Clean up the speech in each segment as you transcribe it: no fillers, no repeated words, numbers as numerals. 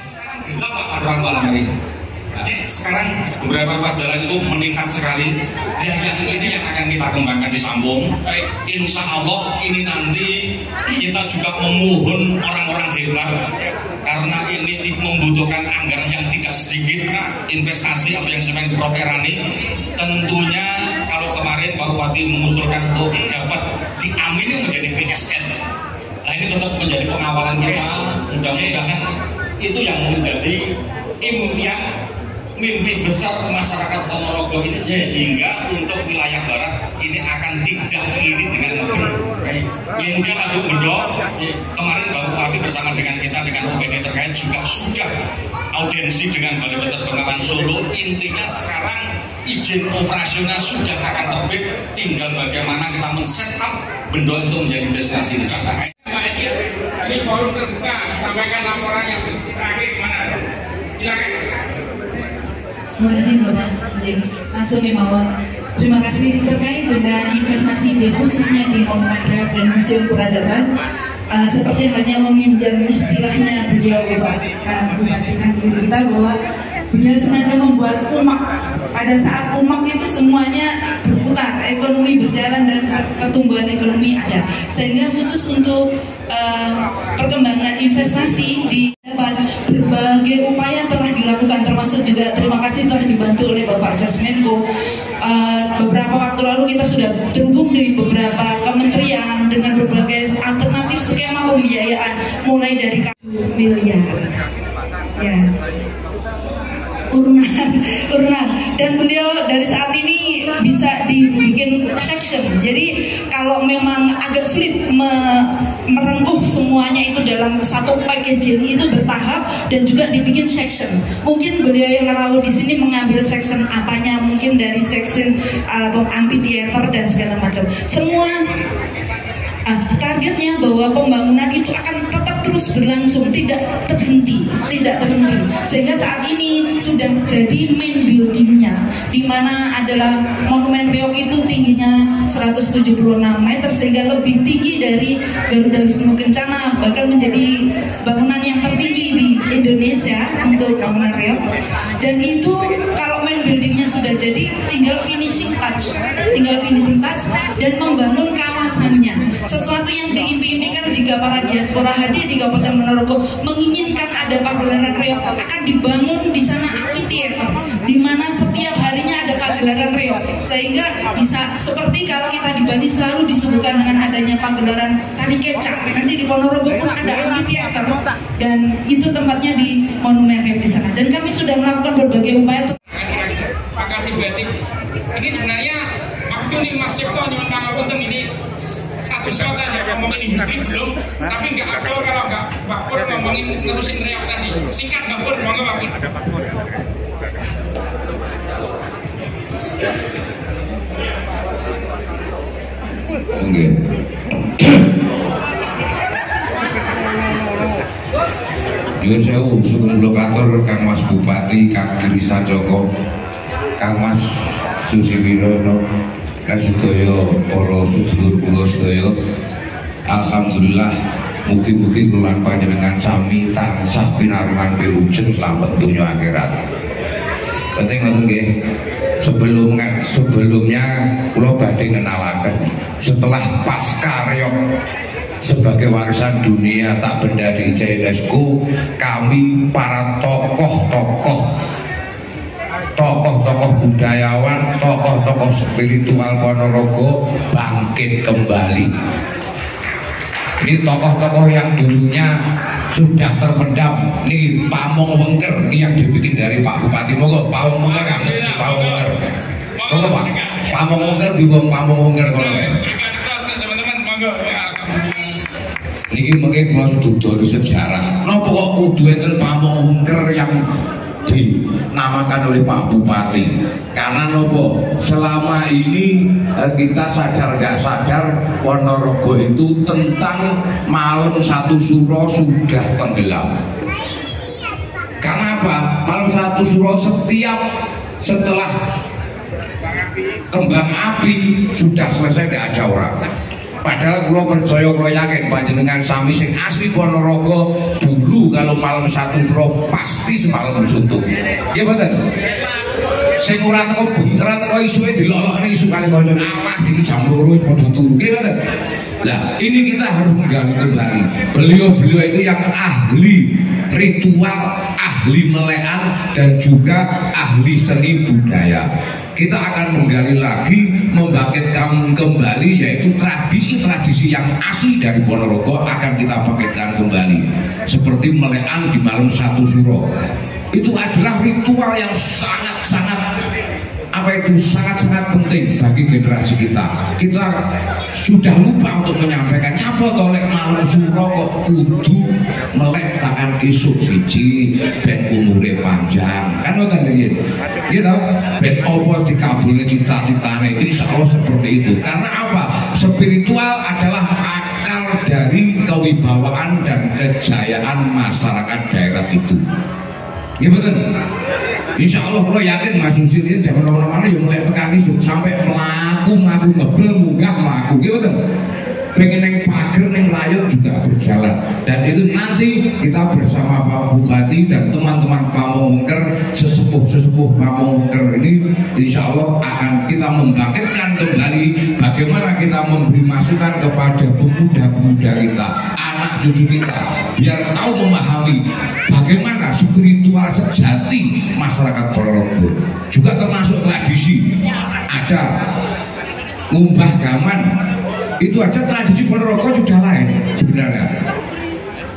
Sekarang gelap Pak Marwan malam ini. Nah, sekarang beberapa ruas jalan itu meningkat sekali. Ya, yang ini yang akan kita kembangkan di Sambung. Insya Allah ini nanti kita juga memohon orang-orang hebat, karena ini membutuhkan anggaran yang tidak sedikit, investasi atau yang semen properani. Tentunya kalau kemarin Pak Bupati mengusulkan untuk dapat diamini menjadi PSN, nah ini tetap menjadi pengawalan kita. Mudah-mudahan itu yang menjadi impian, mimpi besar masyarakat Ponorogo ini, sehingga untuk wilayah barat ini akan tidak iri dengan negeri. Kemudian Aduk Bendo, kemarin Pak Bupati bersama dengan kita, dengan OPD terkait juga sudah audiensi dengan Balai Besar Bengawan Solo. Intinya sekarang izin operasional sudah akan terbit, tinggal bagaimana kita men-set up Bendo itu menjadi destinasi wisata. Ini forum terbuka, sampaikan laporan yang terakhir mana? Silakan. Mohon izin Bapak, langsung mawon. Terima kasih terkait dengan investasi khususnya di Monumen Reok dan Museum Peradaban. Seperti halnya meminjam istilahnya beliau Bupati Kantiri kita, bahwa beliau sengaja membuat umak. Pada saat umak itu semuanya berputar, ekonomi berjalan dan pertumbuhan ekonomi ada. Sehingga khusus untuk perkembangan investasi di depan, berbagai upaya telah dilakukan, termasuk juga terima kasih telah dibantu oleh Bapak Sesmenko. Beberapa waktu lalu kita sudah terhubung di beberapa kementerian dengan berbagai alternatif skema pembiayaan, mulai dari 1 miliar ya, urunan. Dan beliau dari saat ini bisa dibikin section. Jadi kalau memang agak sulit merengkuh semuanya itu dalam satu packaging, itu bertahap dan juga dibikin section. Mungkin beliau yang ngerawat di sini mengambil section apanya, mungkin dari section amphitheater dan segala macam. Semua targetnya bahwa pembangunan itu akan tetap terus berlangsung, tidak terhenti. Sehingga saat ini sudah jadi main buildingnya, di mana adalah Monumen Reok itu tingginya 176 meter, sehingga lebih tinggi dari Garuda Wisnu Kencana, bahkan menjadi bangunan yang tertinggi di Indonesia untuk bangunan Reok. Dan itu kalau main buildingnya sudah jadi, tinggal finishing touch dan membangun kawasannya. Sesuatu yang diimpi-impikan jika para diaspora hadir di Kabupaten Ponorogo menginginkan ada pagelaran reok, akan dibangun di sana amphitheater, di mana setiap harinya ada pagelaran reok, sehingga bisa seperti kalau kita di Bali selalu disuguhkan dengan adanya pagelaran tari kecak. Nanti di Ponorogo pun ada amphitheater, dan itu tempatnya di Monumen Reok di sana. Dan kami sudah melakukan berbagai upaya. Makasih Betty. Ini sebenarnya waktu nih Mas Cipto nyuwun pangapunten, ini satu shot aja ngomongin industri belum, tapi nggak akal kalau nggak Pak Pur ngomongin nerusin reok tadi. Singkat Pak Pur, monggo Pak Pur. Oke. Nyuwun sewu, sugeng lokator Kang Mas Bupati, Kang Girisa Joko, Kang Mas Susiwirono, lan sedaya para sedulur kula sedaya. Alhamdulillah, mugi-mugi kula panjenengan sami tansah pinaringan wilujeng slamet donya akhirat. Penting ngoten nggih. Sebelumnya kula badhe ngenalaken, setelah pasca reok sebagai warisan dunia tak benda di UNESCO, kami para tokoh-tokoh budayawan, tokoh-tokoh spiritual Ponorogo bangkit kembali. Ini tokoh-tokoh yang dulunya sudah terpendam. Nih Pamong Wengker, ini yang dibikin dari Pak Bupati. Monggo Pamong Wengker, Pamong Wengker. Monggo Pak, Pamong Wengker diwong Pamong Wengker kono kae. Teman-teman monggo. Niki mengke kula dudu sejarah. Napa kok kudu enten Pamong Wengker yang dinamakan oleh Pak Bupati? Karena nopo, selama ini kita sadar nggak sadar Ponorogo itu tentang malam satu suro sudah tenggelam. Karena apa? Malam satu suro setelah kembang api sudah selesai, tidak ada orang. Padahal kula percaya kula yakin panjenengan sami sing asli Ponorogo dulu kalau malam satu suro pasti semalam suntuk. Nggih mboten? Sing ora teko isuke dilolokne isu kali kanca alah iki jam 2 wis padha turu. Nggih mboten? Lah, ini kita harus menggali kembali. Beliau-beliau itu yang ahli ritual, ahli melekan dan juga ahli seni budaya. Kita akan menggali lagi, membangkitkan kembali yaitu tradisi-tradisi yang asli dari Ponorogo akan kita bangkitkan kembali. Seperti melekan di malam satu suro. Itu adalah ritual yang sangat-sangat sangat-sangat penting bagi generasi kita. Kita sudah lupa untuk menyampaikan apa tolek malam suro kok kudu melek tangan isuk siji ben umure panjang kan ngoten nggih. Gitu. Ben apa dikabulne cita-citane insyaallah seperti itu. Karena apa? Spiritual adalah akar dari kewibawaan dan kejayaan masyarakat daerah itu. Ya betul. Insya Allah kalau yakin Mas Susi ini jangan mana-mana yang mulai tekan isu sampai melaku ngebel munggah melaku. Ya betul. Pengen yang pager yang layut juga berjalan dan itu nanti kita bersama Pak Bupati dan teman-teman Pamongker sesepuh Pamongker ini insya Allah akan kita membangkitkan kembali bagaimana kita memberi masukan kepada pemuda-pemuda kita, anak cucu kita biar tahu memahami bagaimana spiritual sejati masyarakat Ponorogo. Juga termasuk tradisi ada ngumbah gaman. Itu aja tradisi Ponorogo sudah lain sebenarnya.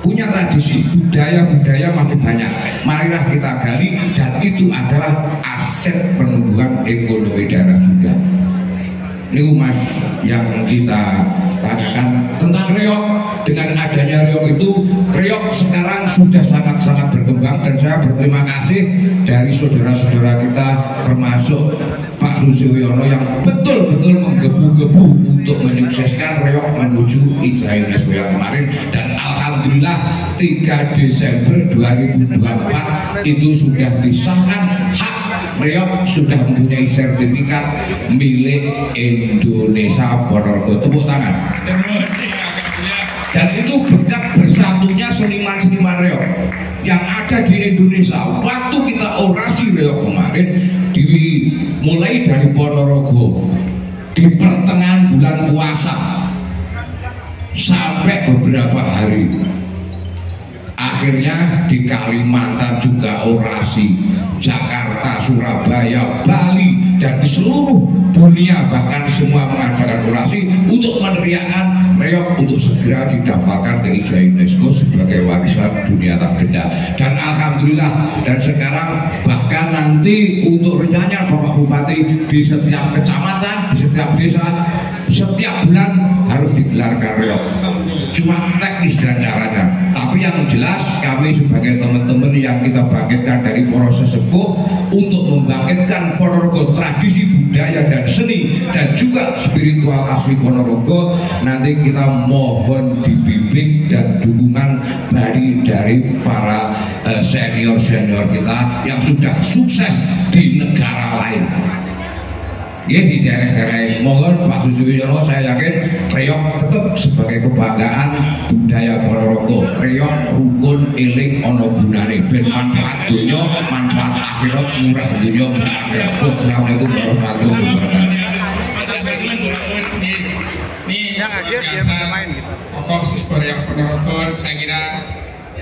Punya tradisi, budaya-budaya masih banyak. Marilah kita gali dan itu adalah aset penumbuhan ekonomi daerah juga. Ini Mas yang kita tanyakan tentang reog. Dengan adanya reog itu, reog sekarang sudah sangat-sangat berkembang dan saya berterima kasih dari saudara-saudara kita termasuk Pak Susyono yang betul-betul menggebu-gebu untuk menyukseskan reog menuju IJA UNESCO yang kemarin dan alhamdulillah 3 Desember 2024 itu sudah disahkan hak reog sudah mempunyai sertifikat milik Indonesia Ponorogo. Tepuk tangan. Dan itu berkat bersatunya seniman-seniman reog yang ada di Indonesia. Waktu kita orasi reog kemarin dimulai dari Ponorogo di pertengahan bulan puasa sampai beberapa hari. Akhirnya di Kalimantan juga orasi, Jakarta, Surabaya, Bali dan di seluruh dunia bahkan semua mengadakan orasi untuk meneriakkan reog untuk segera didaftarkan ke IJA UNESCO sebagai warisan dunia tak benda. Dan alhamdulillah dan sekarang bahkan nanti untuk rencananya Bapak Bupati di setiap kecamatan, di setiap desa setiap bulan harus digelarkan reog. Cuma teknis dan caranya. Tapi yang jelas kami sebagai teman-teman yang kita bangkitkan dari proses sesepuh untuk membangkitkan Ponorogo tradisi budaya dan seni dan juga spiritual asli Ponorogo, nanti kita mohon dibimbing dan dukungan dari para senior-senior kita yang sudah sukses di negara lain. Ya, di daerah-daerah mohon Pak Susyono, saya yakin reog tetap sebagai kebanggaan budaya Ponorogo. Reog rukun eling ono gunane ben manfaat dunia, manfaat akhirat, murah dunia, murah akhirat. Assalamualaikum warahmatullahi wabarakatuh. Ini yang hadir dia bermain gitu. Pokok reog Ponorogo, saya kira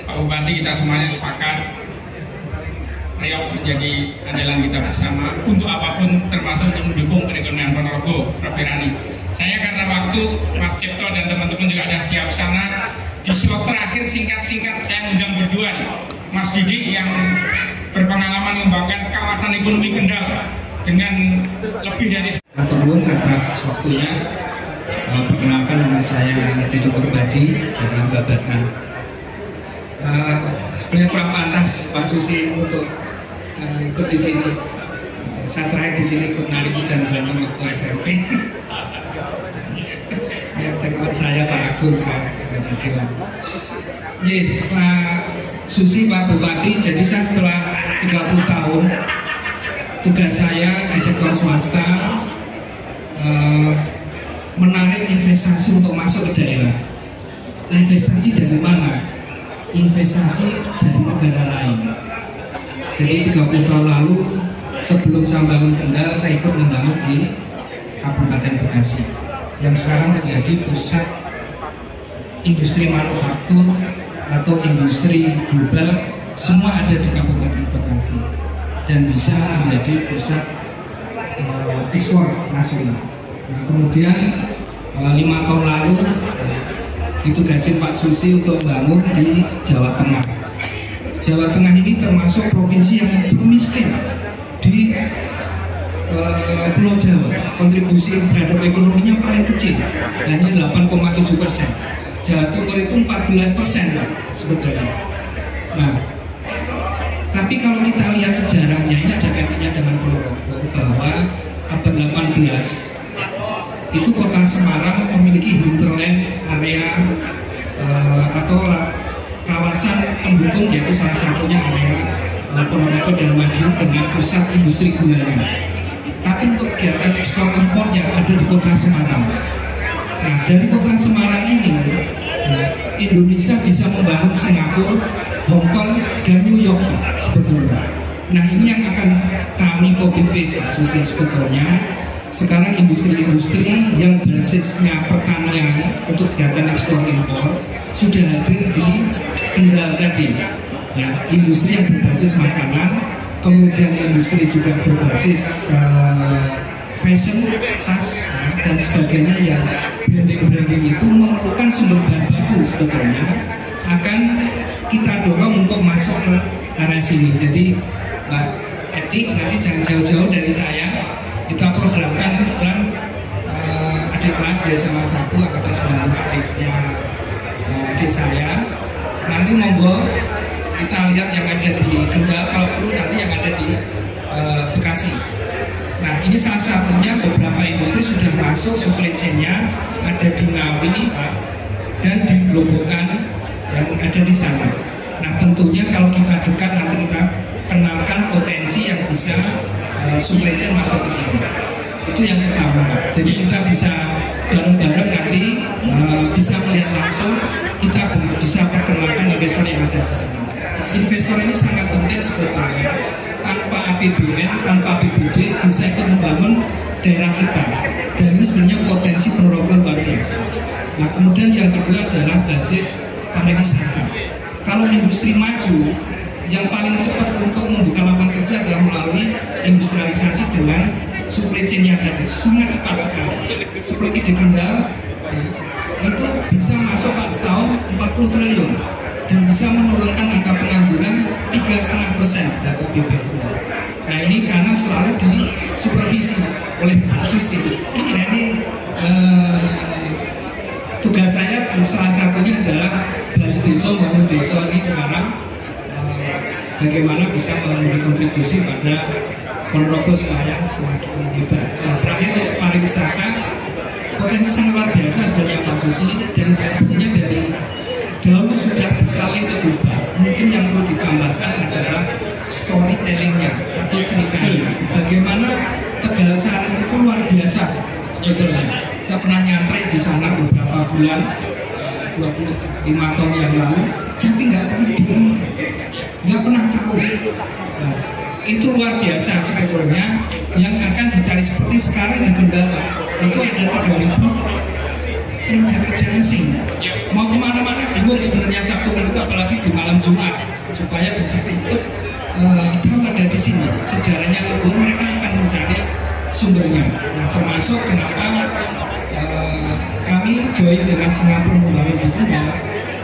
Pak Bupati kita semuanya sepakat reog menjadi andalan kita bersama untuk apapun termasuk untuk mendukung perekonomian Ponorogo. Prof. Irani, saya karena waktu Mas Cipto dan teman-teman juga ada siap sana di slot terakhir singkat-singkat saya undang berdua nih, Mas Didi yang berpengalaman mengembangkan kawasan ekonomi Kendal dengan lebih dari turun atas waktunya. Perkenalkan nama saya Didi Purbadi dari Babatkan. Sebenarnya kurang pantas Pak Susi untuk ikut di sini. Saya terakhir di sini ikut nari hujan Bandung waktu SMP. Ya, kawan saya Pak Agung, Pak Dewan. Pak Susi, Pak Bupati. Jadi saya setelah 30 tahun tugas saya di sektor swasta menarik investasi untuk masuk ke daerah. Investasi dari mana? Investasi dari negara lain. Jadi 30 tahun lalu sebelum saya bangun Kendal, saya ikut membangun di Kabupaten Bekasi yang sekarang menjadi pusat industri manufaktur atau industri global, semua ada di Kabupaten Bekasi dan bisa menjadi pusat ekspor nasional. Nah, kemudian 5 tahun lalu ditugasin Pak Susi untuk bangun di Jawa Tengah. Jawa Tengah ini termasuk provinsi yang termiskin di Pulau Jawa. Kontribusi terhadap ekonominya paling kecil, hanya 8,7%. Jawa Timur itu 14% sebetulnya. Nah, tapi kalau kita lihat sejarahnya, ini ada kaitannya dengan Ponorogo, bahwa abad 18 itu kota Semarang memiliki hinterland area atau kawasan pendukung, yaitu salah satunya area Ponorogo dan Madiun dengan pusat industri gulanya. Tapi untuk kegiatan ekspor impornya ada di kota Semarang. Nah, dari kota Semarang ini Indonesia bisa membangun Singapura, Hong Kong, dan New York sebetulnya. Nah, ini yang akan kami copy paste Pak Susi sebetulnya. Sekarang industri-industri yang basisnya pertanian untuk kegiatan ekspor impor sudah hadir di Kendal tadi. Ya, industri yang berbasis makanan, kemudian industri juga berbasis fashion, tas, dan sebagainya, yang branding-branding itu memerlukan sumber bahan baku sebetulnya akan kita dorong untuk masuk ke area sini. Jadi Mbak Eti nanti jangan jauh-jauh dari saya. Kita programkan ini kebetulan adik kelas dari sama 1 angkatan 90 adiknya adik saya. Nanti monggo kita lihat yang ada di Kendal, kalau perlu nanti yang ada di Bekasi. Nah, ini salah satunya beberapa industri sudah masuk supply chain-nya, ada di Ngawi Pak, dan di Grobogan yang ada di sana. Nah, tentunya kalau kita dekat nanti kita kenalkan potensi yang bisa supply chain masuk ke sini. Itu yang pertama. Jadi kita bisa bareng-bareng nanti bisa melihat langsung, kita bisa perkenalkan investor yang ada di sana. Investor ini sangat penting sebetulnya. Tanpa APBN, tanpa APBD bisa ikut membangun daerah kita. Dan ini sebenarnya potensi Ponorogo luar biasa. Nah, kemudian yang kedua adalah basis pariwisata. Kalau industri maju, yang paling cepat untuk membuka lapangan kerja adalah melalui industrialisasi dengan supply chain-nya tadi. Sangat cepat sekali. Seperti di Kendal, itu bisa masuk Pak setahun 40 triliun dan bisa menurunkan angka pengangguran 3,5% data BPS. Nah, ini karena selalu disupervisi oleh Pak Susi. Nah, ini tugas saya salah satunya adalah Bali Desa bangun desa ini sekarang bagaimana bisa memberi kontribusi pada Ponorogo supaya semakin hebat. Nah, terakhir untuk pariwisata, potensi sangat luar biasa sebenarnya Pak Susi, dan sebenarnya dari dahulu sudah bisa link ke global. Mungkin yang perlu ditambahkan adalah storytellingnya atau ceritanya. Bagaimana Tegal Sari itu luar biasa sebetulnya. Saya pernah nyantri di sana beberapa bulan, 25 tahun yang lalu, tapi nggak pernah diungkap, nggak pernah tahu. Nah, itu luar biasa sebetulnya yang akan dicari. Seperti sekarang di Kendal itu ada 3.000 tenaga kerja asing. Mau kemana-mana bingung sebenarnya Sabtu Minggu, apalagi di malam Jumat, supaya bisa ikut tahu ada di sini sejarahnya. Lalu mereka akan mencari sumbernya. Nah, termasuk kenapa kami join dengan Singapura membangun itu,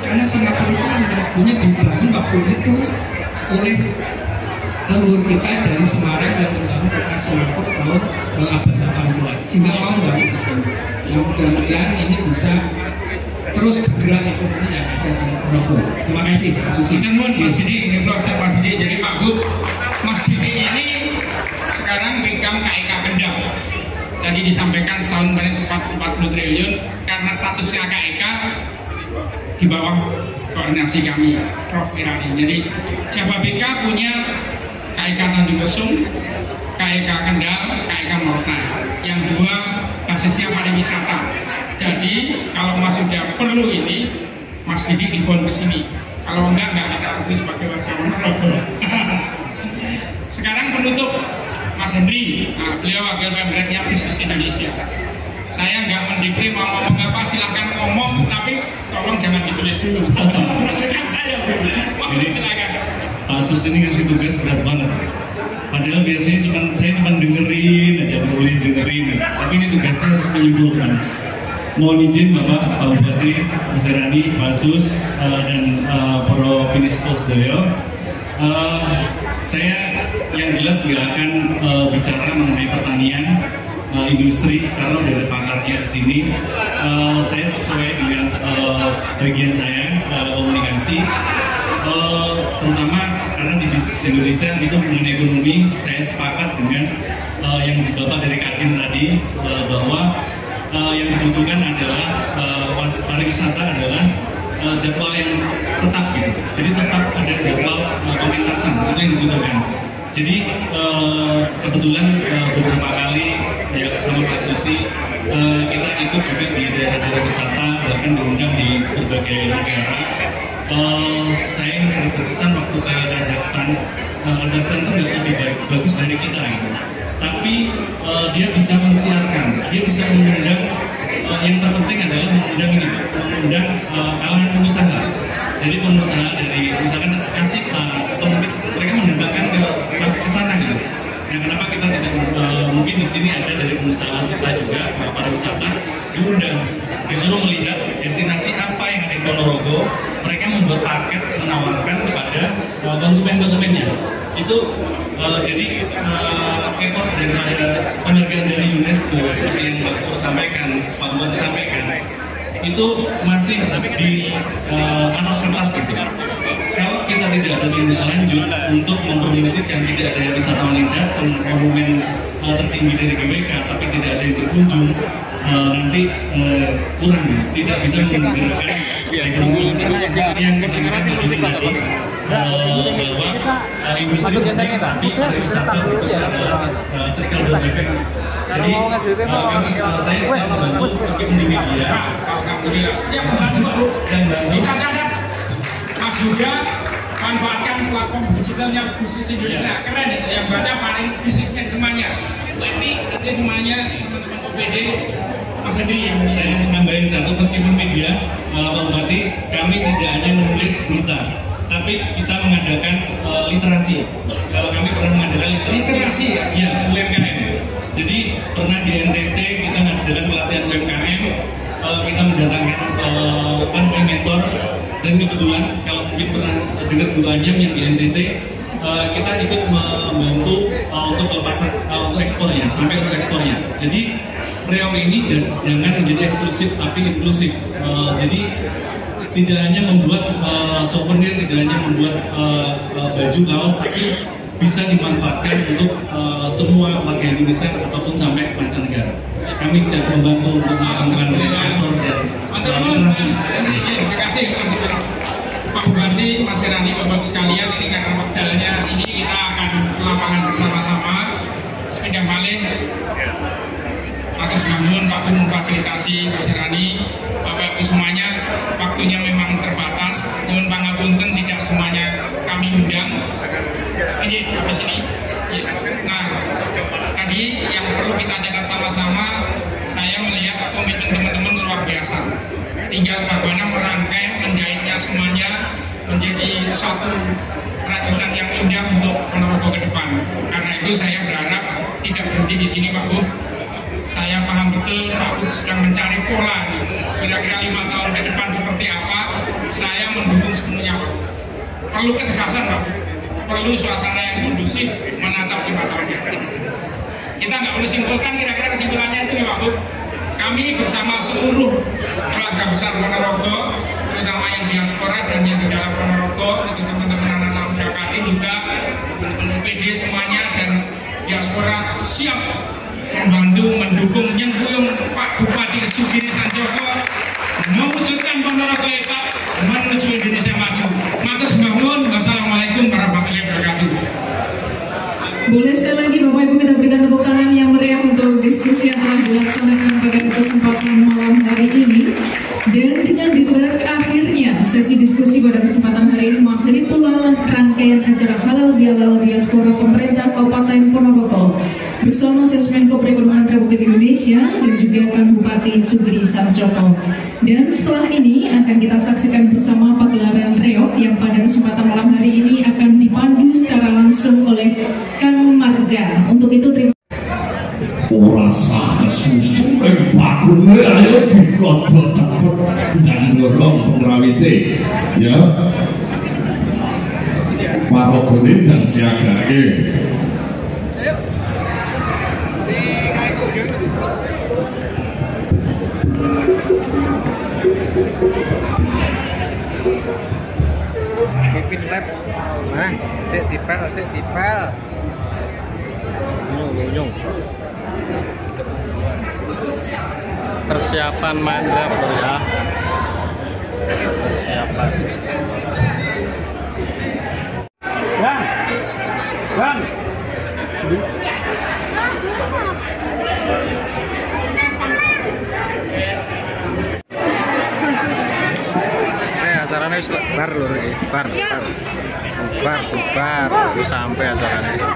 karena Singapura itu kan sebenarnya dibangun waktu itu oleh leluhur kita dari Semarang dan membangun kota Singapura tahun abad 18, sehingga mau bangun di sini. Yang mudah-mudahan ini bisa terus bergerak ekonomi yang ada di Ponorogo. Terima kasih Pak Susi. Namun Mas Didi, ini proses Mas Didi, jadi Pak Bud, Mas Didi ini sekarang pegang KIK Kendal. Tadi disampaikan setahun kemarin 40 triliun karena statusnya KIK di bawah koordinasi kami, Prof. Irani. Jadi Jababeka punya KIK Tanjung Lesung, KIK Kendal, KIK Morna. Yang dua basisnya pariwisata. Jadi kalau Mas sudah perlu ini, Mas Didik dibuat ke sini. Kalau enggak kita akui sebagai warga Ponorogo. Sekarang penutup Mas Henry, nah, beliau wakil pemretnya Bisnis Indonesia. Saya nggak mendikte mau ngomong apa, silahkan ngomong, tapi tolong jangan ditulis dulu. Dengan saya dulu. Silakan. Pak Sus ini ngasih tugas berat banget. Padahal biasanya saya cuma dengerin aja, nulis dengerin. Tapi ini tugasnya harus menyimpulkan. Mohon izin Bapak, Pak Bupati, Mas Rani, Pak Sus, dan para Pinisco Sedaya. Saya yang jelas nggak akan bicara mengenai pertanian, industri, karena udah ada pakarnya di sini. Saya sesuai dengan bagian saya komunikasi, terutama karena di bisnis Indonesia itu mengenai ekonomi. Saya sepakat dengan yang Bapak dari Kadin tadi, bahwa yang dibutuhkan adalah pariwisata adalah jadwal yang tetap gitu. Jadi tetap ada jadwal pementasan, itu yang dibutuhkan. Jadi kebetulan beberapa kali ya sama Pak Susi kita ikut juga di daerah-daerah wisata, bahkan diundang di berbagai negara. Saya sangat berkesan waktu ke Kazakhstan. Kazakhstan itu lebih bagus dari kita gitu. Tapi dia bisa mensiarkan, dia bisa mengundang. Yang terpenting adalah mengundang kalangan pengusaha. Jadi pengusaha dari misalkan Asita atau mereka mendapatkan ke sana gitu. Nah, kenapa kita tidak mungkin di sini ada dari pengusaha Asita juga pariwisata diundang, disuruh melihat destinasi apa yang ada di Ponorogo. Mereka membuat paket menawarkan kepada konsumen-konsumennya. Itu jadi ekor daripada penghargaan dari UNESCO seperti yang Bapak sampaikan, Pak Bupati sampaikan, itu masih di atas kertas gitu. Kalau kita tidak ada tindak lanjut untuk mempromosikan, tidak ada wisatawan yang datang, monumen tertinggi dari GWK, tapi tidak ada yang berkunjung, nanti kurang, tidak bisa menggerakkan ekonomi yang disebutkan tadi, bahwa industri penting, tapi pariwisata itu adalah trickle down effect. Jadi saya siap membantu meskipun di media. Alhamdulillah siap membantu. Kita catat Mas Yuda manfaatkan platform digitalnya Bisnis Indonesia. Keren itu, yang baca paling bisnisnya semuanya. Nanti semuanya teman-teman OPD Mas Henry yang saya nambahin satu, meskipun media Pak Bupati, kami tidak hanya menulis berita, tapi kita mengadakan literasi. Kalau kami pernah mengadakan literasi ya UMKM. Jadi pernah di NTT kita mengadakan pelatihan UMKM, kita mendatangkan mentor, dan kebetulan kalau mungkin pernah dengar doanya yang di NTT, kita ikut membantu untuk pelepasan untuk ekspornya, sampai untuk ekspornya. Jadi Reok ini jangan menjadi eksklusif tapi inklusif. Jadi tidak hanya membuat souvenir, tidak hanya membuat baju kaos, tapi bisa dimanfaatkan untuk semua warga Indonesia ataupun sampai mancanegara. Kami siap membantu untuk mendatangkan investor dan literasi. Terima kasih Pak Bupati, Mas Rani, Bapak sekalian. Ini karena waktunya ini kita akan ke lapangan bersama-sama. Sepindah balik. Atas bangun Pak Tur memfasilitasi Mas Rani, Bapak semuanya. Waktunya memang terbatas. Nyuwun pangapunten, tidak semuanya kami undang. Ini di sini. Nah, tadi yang perlu kita catat sama-sama, saya melihat komitmen teman-teman luar biasa. Tinggal bagaimana merangkai, menjahitnya semuanya menjadi satu rajutan yang indah untuk Ponorogo ke depan. Karena itu saya berharap tidak berhenti di sini, Pak Bu. Saya paham betul Pak Bu sedang mencari pola, kira-kira 5 tahun ke depan seperti apa. Saya mendukung sepenuhnya, Pak. Perlu ketegasan, Pak Bu. Perlu suasana yang kondusif menatap 5 tahun yang akan. Kita nggak perlu simpulkan, kira-kira kesimpulannya itu ya Pak Bu. Kami bersama seluruh keluarga besar Ponorogo, terutama yang diaspora dan yang di dalam Ponorogo, itu teman-teman anak-anak muda kami juga, teman-teman OPD semuanya dan diaspora siap membantu, mendukung, nyempuyung Pak Bupati Sugiri Sanjoko mewujudkan Ponorogo hebat menuju Indonesia maju. Matur nuwun. Wassalamualaikum warahmatullahi wabarakatuh. dilaksanakan pada kesempatan malam hari ini. Dan dengan berakhirnya sesi diskusi pada kesempatan hari ini mengakhiri pula rangkaian acara halal bihalal diaspora pemerintah Kabupaten Ponorogo bersama Sesmenko Perekonomian Republik Indonesia dan juga Kang Bupati Sugiri Sanjoko. Dan setelah ini akan kita saksikan bersama pagelaran reok yang pada kesempatan malam hari ini akan dipandu secara langsung oleh Kang Marga. Untuk itu terima rasa kesusu bakune ayo dikoto cepet dan dorong pengrawite ya parogone dan siagake. Kevin Lab, nah, sik tipel. Nyung. Persiapan main betul ya. Persiapan. Bang. Acaranya bar lho iki, bar. Sampai acaranya.